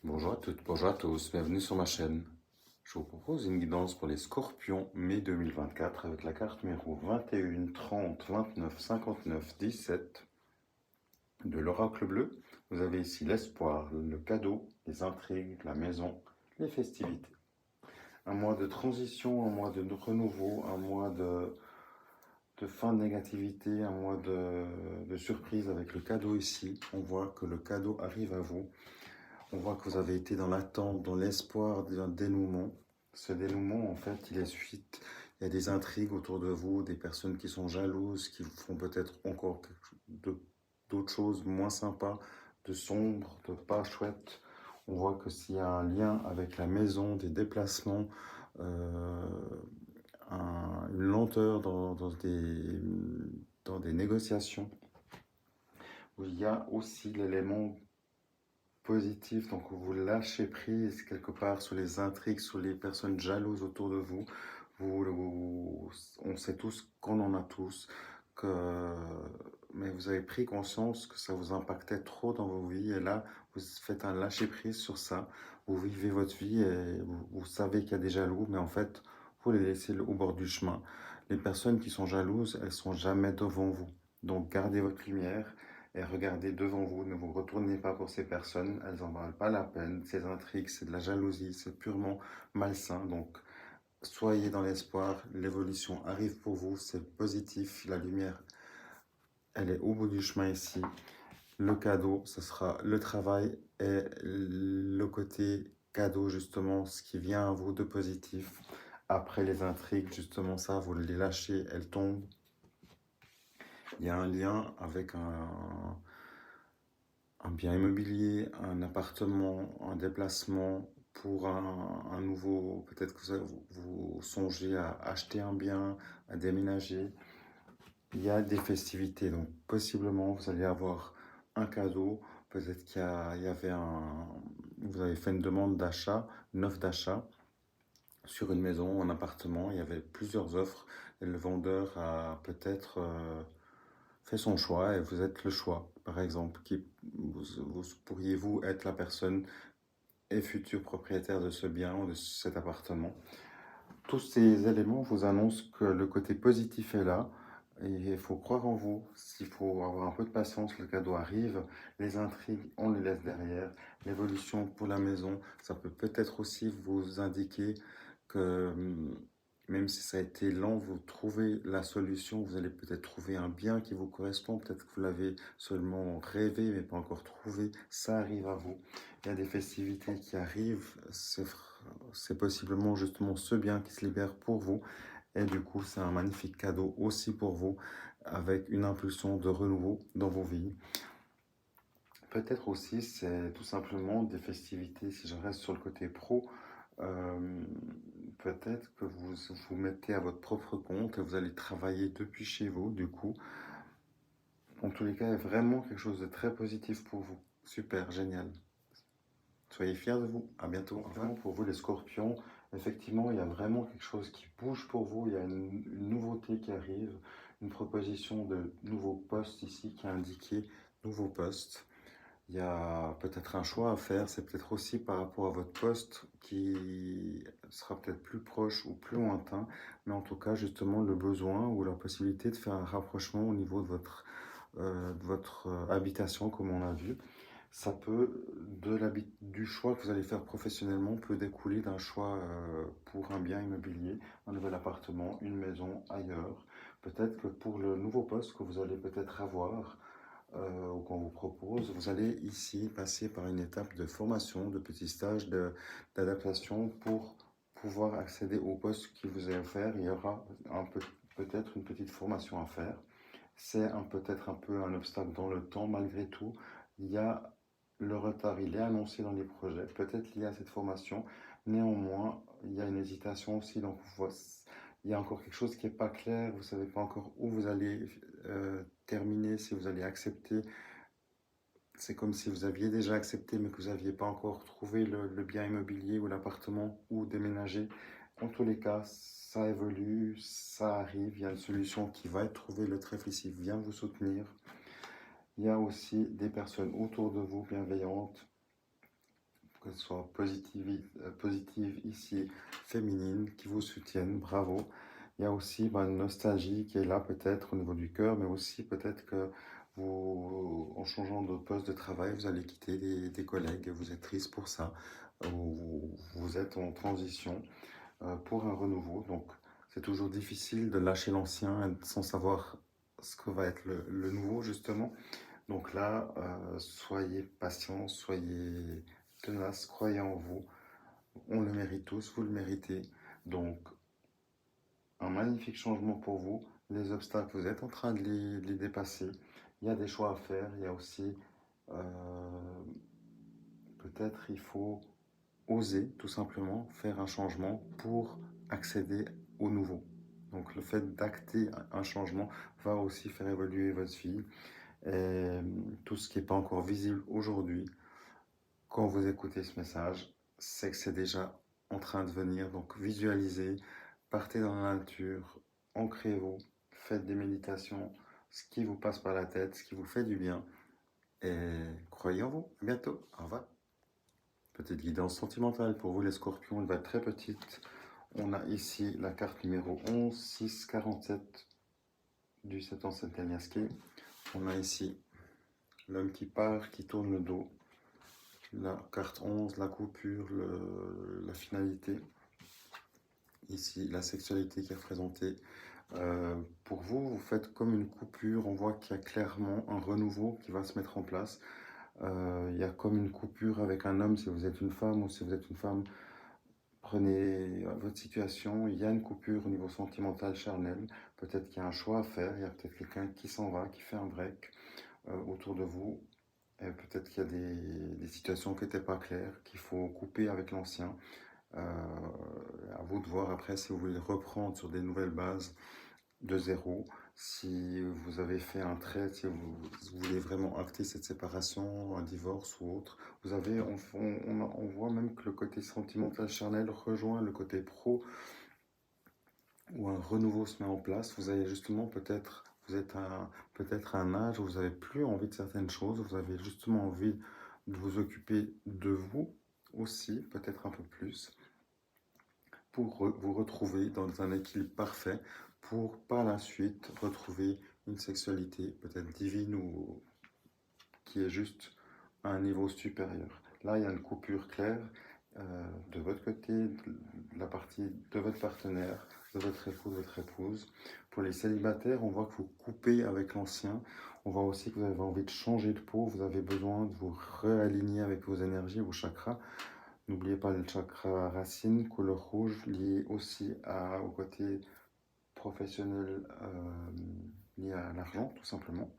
Bonjour à toutes, bonjour à tous, bienvenue sur ma chaîne. Je vous propose une guidance pour les scorpions mai 2024 avec la carte numéro 21, 30, 29, 59, 17 de l'oracle bleu. Vous avez ici l'espoir, le cadeau, les intrigues, la maison, les festivités. Un mois de transition, un mois de renouveau, un mois de fin de négativité, un mois de surprise avec le cadeau ici. On voit que le cadeau arrive à vous. On voit que vous avez été dans l'attente, dans l'espoir d'un dénouement. Ce dénouement, en fait, il est suite. Il y a des intrigues autour de vous, des personnes qui sont jalouses, qui vous font peut-être encore d'autres choses moins sympas, de sombres, de pas chouettes. On voit que s'il y a un lien avec la maison, des déplacements, euh, une lenteur dans des négociations, où il y a aussi l'élément positif, donc vous lâchez prise quelque part sur les intrigues, sur les personnes jalouses autour de vous. On sait tous qu'on en a tous, que, mais vous avez pris conscience que ça vous impactait trop dans vos vies et là, vous faites un lâcher prise sur ça. Vous vivez votre vie et vous savez qu'il y a des jaloux, mais en fait, vous les laissez au bord du chemin. Les personnes qui sont jalouses, elles sont jamais devant vous. Donc gardez votre lumière et regardez devant vous, ne vous retournez pas pour ces personnes, elles n'en valent pas la peine, ces intrigues, c'est de la jalousie, c'est purement malsain, donc soyez dans l'espoir, l'évolution arrive pour vous, c'est positif, la lumière, elle est au bout du chemin ici, le cadeau, ce sera le travail et le côté cadeau, justement, ce qui vient à vous de positif. Après les intrigues, justement ça, vous les lâchez, elles tombent. Il y a un lien avec un bien immobilier, un appartement, un déplacement pour un nouveau, peut-être que vous songez à acheter un bien, à déménager. Il y a des festivités, donc possiblement vous allez avoir un cadeau, peut-être il y avait vous avez fait une demande d'achat, une offre d'achat sur une maison, un appartement, il y avait plusieurs offres et le vendeur a peut-être fait son choix et vous êtes le choix, par exemple, pourriez-vous être la personne et futur propriétaire de ce bien ou de cet appartement. Tous ces éléments vous annoncent que le côté positif est là et il faut croire en vous. S'il faut avoir un peu de patience, le cadeau arrive. Les intrigues, on les laisse derrière. L'évolution pour la maison, ça peut peut-être aussi vous indiquer que même si ça a été lent, vous trouvez la solution. Vous allez peut-être trouver un bien qui vous correspond. Peut-être que vous l'avez seulement rêvé, mais pas encore trouvé. Ça arrive à vous. Il y a des festivités qui arrivent. C'est possiblement justement ce bien qui se libère pour vous. Et du coup, c'est un magnifique cadeau aussi pour vous, avec une impulsion de renouveau dans vos vies. Peut-être aussi, c'est tout simplement des festivités, si je reste sur le côté pro, euh, peut-être que vous vous mettez à votre propre compte et vous allez travailler depuis chez vous, du coup. En tous les cas, il y a vraiment quelque chose de très positif pour vous. Super, génial. Soyez fiers de vous. À bientôt. Vraiment pour vous les scorpions, effectivement, il y a vraiment quelque chose qui bouge pour vous. Il y a une nouveauté qui arrive, une proposition de nouveau poste ici qui est indiqué nouveau poste. Il y a peut-être un choix à faire. C'est peut-être aussi par rapport à votre poste qui sera peut-être plus proche ou plus lointain. Mais en tout cas, justement, le besoin ou la possibilité de faire un rapprochement au niveau de votre habitation, comme on a vu. Ça peut, du choix que vous allez faire professionnellement, peut découler d'un choix pour un bien immobilier, un nouvel appartement, une maison ailleurs. Peut-être que pour le nouveau poste que vous allez peut-être avoir, ou qu'on vous propose, vous allez ici passer par une étape de formation, de petit stage d'adaptation pour pouvoir accéder au poste qui vous est offert. Il y aura peut-être une petite formation à faire. C'est peut-être un peu un obstacle dans le temps, malgré tout. Il y a le retard, il est annoncé dans les projets, peut-être lié à cette formation. Néanmoins, il y a une hésitation aussi, donc il y a encore quelque chose qui n'est pas clair. Vous ne savez pas encore où vous allez terminer, si vous allez accepter. C'est comme si vous aviez déjà accepté, mais que vous n'aviez pas encore trouvé le bien immobilier ou l'appartement où déménager. En tous les cas, ça évolue, ça arrive. Il y a une solution qui va être trouvée. Le trèfle ici vient vous soutenir. Il y a aussi des personnes autour de vous bienveillantes que ce soit positive ici, féminine, qui vous soutiennent, bravo. Il y a aussi une nostalgie qui est là peut-être au niveau du cœur, mais aussi peut-être que vous, en changeant de poste de travail, vous allez quitter des collègues et vous êtes triste pour ça, ou vous êtes en transition pour un renouveau. Donc c'est toujours difficile de lâcher l'ancien sans savoir ce que va être le nouveau justement. Donc là, soyez patient, soyez tenace, croyez en vous. On le mérite tous, vous le méritez. Donc, un magnifique changement pour vous. Les obstacles, vous êtes en train de les dépasser. Il y a des choix à faire. Il y a aussi, peut-être, il faut oser tout simplement faire un changement pour accéder au nouveau. Donc, le fait d'acter un changement va aussi faire évoluer votre vie. Et tout ce qui n'est pas encore visible aujourd'hui, quand vous écoutez ce message, c'est que c'est déjà en train de venir. Donc visualisez, partez dans la nature, ancrez-vous, faites des méditations, ce qui vous passe par la tête, ce qui vous fait du bien. Et croyez en vous. À bientôt. Au revoir. Petite guidance sentimentale pour vous les scorpions, elle va être très petite. On a ici la carte numéro 11, 6, 47 du 7 en Saint-Agnac. On a ici l'homme qui part, qui tourne le dos. La carte 11, la coupure, la finalité. Ici, la sexualité qui est représentée. Pour vous, vous faites comme une coupure. On voit qu'il y a clairement un renouveau qui va se mettre en place. Il y a comme une coupure avec un homme si vous êtes une femme ou si vous êtes une femme. Prenez votre situation. Il y a une coupure au niveau sentimental, charnel. Peut-être qu'il y a un choix à faire. Il y a peut-être quelqu'un qui s'en va, qui fait un break autour de vous. Peut-être qu'il y a des situations qui n'étaient pas claires, qu'il faut couper avec l'ancien. À vous de voir après si vous voulez reprendre sur des nouvelles bases de zéro. Si vous avez fait un trait, si vous voulez vraiment acter cette séparation, un divorce ou autre. Vous avez, on voit même que le côté sentimental charnel rejoint le côté pro où un renouveau se met en place. Vous avez justement peut-être, vous êtes peut-être à un âge où vous n'avez plus envie de certaines choses, vous avez justement envie de vous occuper de vous aussi, peut-être un peu plus, pour vous retrouver dans un équilibre parfait, pour par la suite retrouver une sexualité peut-être divine ou qui est juste à un niveau supérieur. Là, il y a une coupure claire de votre côté, de la partie de votre partenaire, de votre époux, de votre épouse. Pour les célibataires, on voit que vous coupez avec l'ancien. On voit aussi que vous avez envie de changer de peau, vous avez besoin de vous réaligner avec vos énergies, vos chakras. N'oubliez pas le chakra racine, couleur rouge, lié aussi au côté professionnel, lié à l'argent, tout simplement.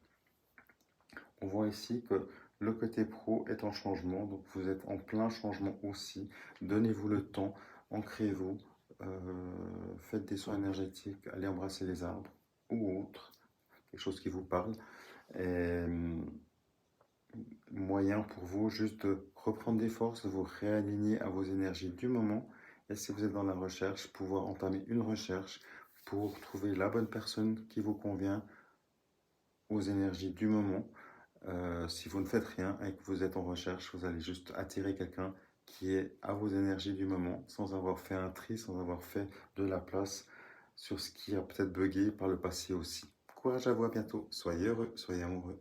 On voit ici que le côté pro est en changement, donc vous êtes en plein changement aussi. Donnez-vous le temps, ancrez-vous, faites des soins énergétiques, allez embrasser les arbres ou autre, quelque chose qui vous parle. Et moyen pour vous juste de reprendre des forces, de vous réaligner à vos énergies du moment. Et si vous êtes dans la recherche, pouvoir entamer une recherche pour trouver la bonne personne qui vous convient aux énergies du moment. Si vous ne faites rien et que vous êtes en recherche, vous allez juste attirer quelqu'un qui est à vos énergies du moment, sans avoir fait un tri, sans avoir fait de la place sur ce qui a peut-être bugué par le passé aussi. Courage à vous, à bientôt. Soyez heureux, soyez amoureux.